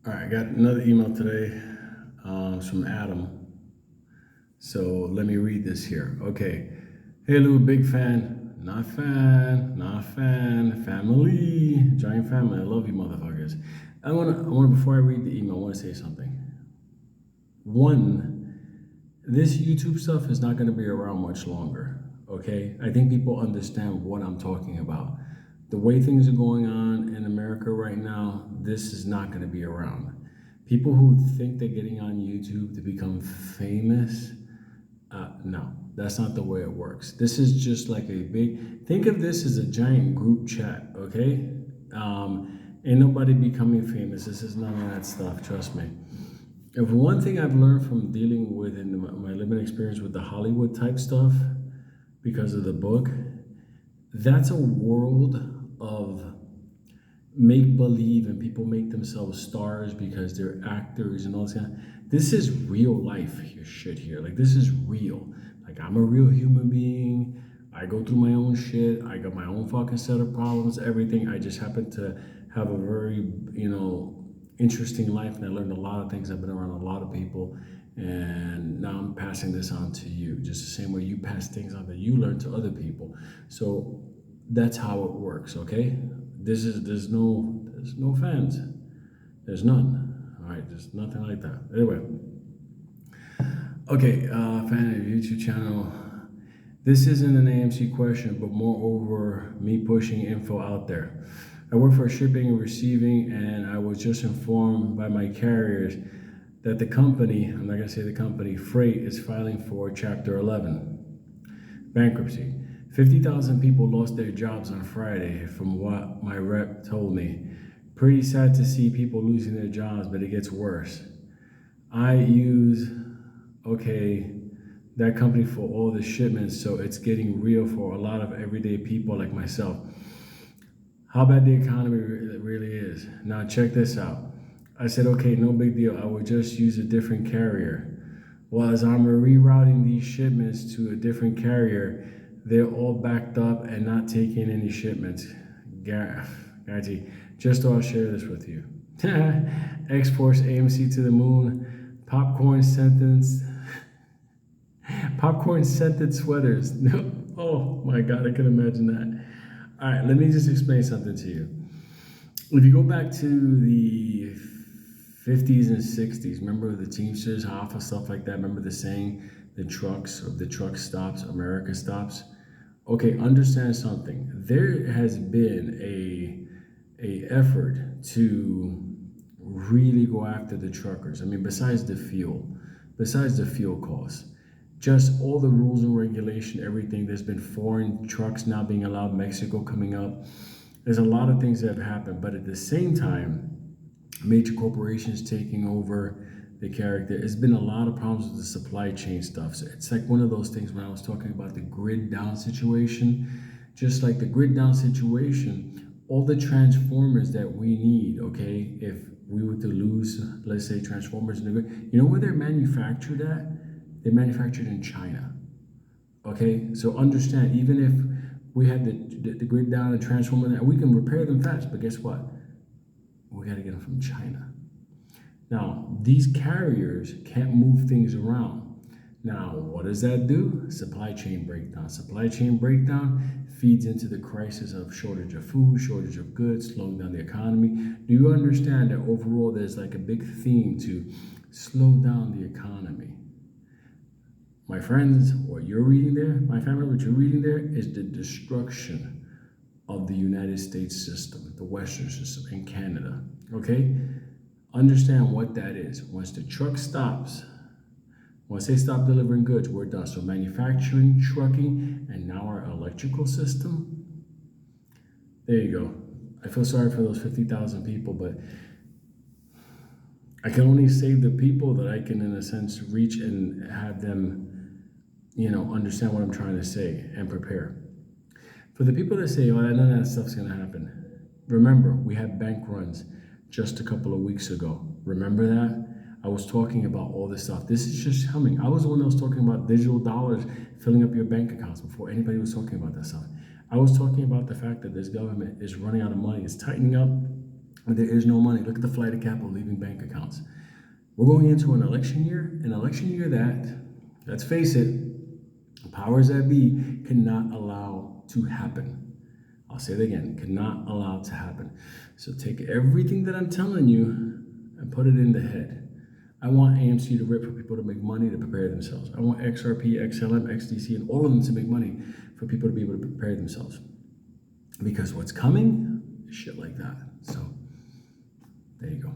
All right, I got another email today. It's from Adam. So let me read this here. Okay. Hey, Lou, big fan. Not fan. Family. Giant family. I love you, motherfuckers. Before I read the email, I want to say something. One, this YouTube stuff is not going to be around much longer. Okay. I think people understand what I'm talking about. The way things are going on in America right now, this is not going to be around. People who think they're getting on YouTube to become famous, no, that's not the way it works. This is just like think of this as a giant group chat, okay? Ain't nobody becoming famous. This is none of that stuff, trust me. If one thing I've learned from dealing with in my living experience with the Hollywood type stuff, because of the book, that's a world of make believe, and people make themselves stars because they're actors and all this kind of, this is real life shit here. Like, this is real. Like, I'm a real human being. I go through my own shit. I got my own fucking set of problems, everything. I just happen to have a very, interesting life, and I learned a lot of things. I've been around a lot of people, and now I'm passing this on to you, just the same way you pass things on that you learn to other people. So that's how it works, okay? There's no fans. There's none. All right, there's nothing like that. Anyway, okay, fan of your YouTube channel. This isn't an AMC question, but moreover, me pushing info out there. I work for shipping and receiving, and I was just informed by my carriers that the company, I'm not gonna say the company, Freight, is filing for Chapter 11 bankruptcy. 50,000 people lost their jobs on Friday, from what my rep told me. Pretty sad to see people losing their jobs, but it gets worse. I use, that company for all the shipments, so it's getting real for a lot of everyday people like myself. How bad the economy really is. Now check this out. I said, okay, no big deal. I would just use a different carrier. Well, as I'm rerouting these shipments to a different carrier, they're all backed up and not taking any shipments. Guarantee. Just thought I'll share this with you. X-Force AMC to the moon. Popcorn scented sweaters. Oh my God, I can imagine that. All right, let me just explain something to you. If you go back to the 50s and 60s, remember the Teamsters, Hoffa, stuff like that? Remember the saying, the truck stops, America stops? Okay, understand something. There has been a effort to really go after the truckers. I mean, besides the fuel costs, just all the rules and regulation, everything. There's been foreign trucks now being allowed, Mexico coming up. There's a lot of things that have happened, but at the same time, major corporations taking over the character. There's been a lot of problems with the supply chain stuff. So it's like one of those things when I was talking about the grid down situation. Just like the grid down situation, all the transformers that we need, okay, if we were to lose, let's say, transformers in the grid, you know where they're manufactured at? They're manufactured in China. Okay, so understand, even if we had the grid down and transformer, we can repair them fast, but guess what? We got to get them from China. Now, these carriers can't move things around. Now, what does that do? Supply chain breakdown. Supply chain breakdown feeds into the crisis of shortage of food, shortage of goods, slowing down the economy. Do you understand that overall there's like a big theme to slow down the economy? My friends, what you're reading there, my family, what you're reading there is the destruction of the United States system, the Western system, and Canada, okay? Understand what that is. Once the truck stops, once they stop delivering goods, we're done. So manufacturing, trucking, and now our electrical system. There you go. I feel sorry for those 50,000 people, but I can only save the people that I can, in a sense, reach and have them, understand what I'm trying to say and prepare. For the people that say, none of that stuff's going to happen, remember, we had bank runs just a couple of weeks ago. Remember that? I was talking about all this stuff. This is just coming. I was the one that was talking about digital dollars filling up your bank accounts before anybody was talking about that stuff. I was talking about the fact that this government is running out of money. It's tightening up There is no money. Look at the flight of capital leaving bank accounts. We're going into an election year that, let's face it, the powers that be cannot allow to happen. I'll say it again, cannot allow to happen. So take everything that I'm telling you and put it in the head. I want AMC to rip for people to make money to prepare themselves. I want XRP, XLM, XDC, and all of them to make money for people to be able to prepare themselves. Because what's coming is shit like that. So there you go.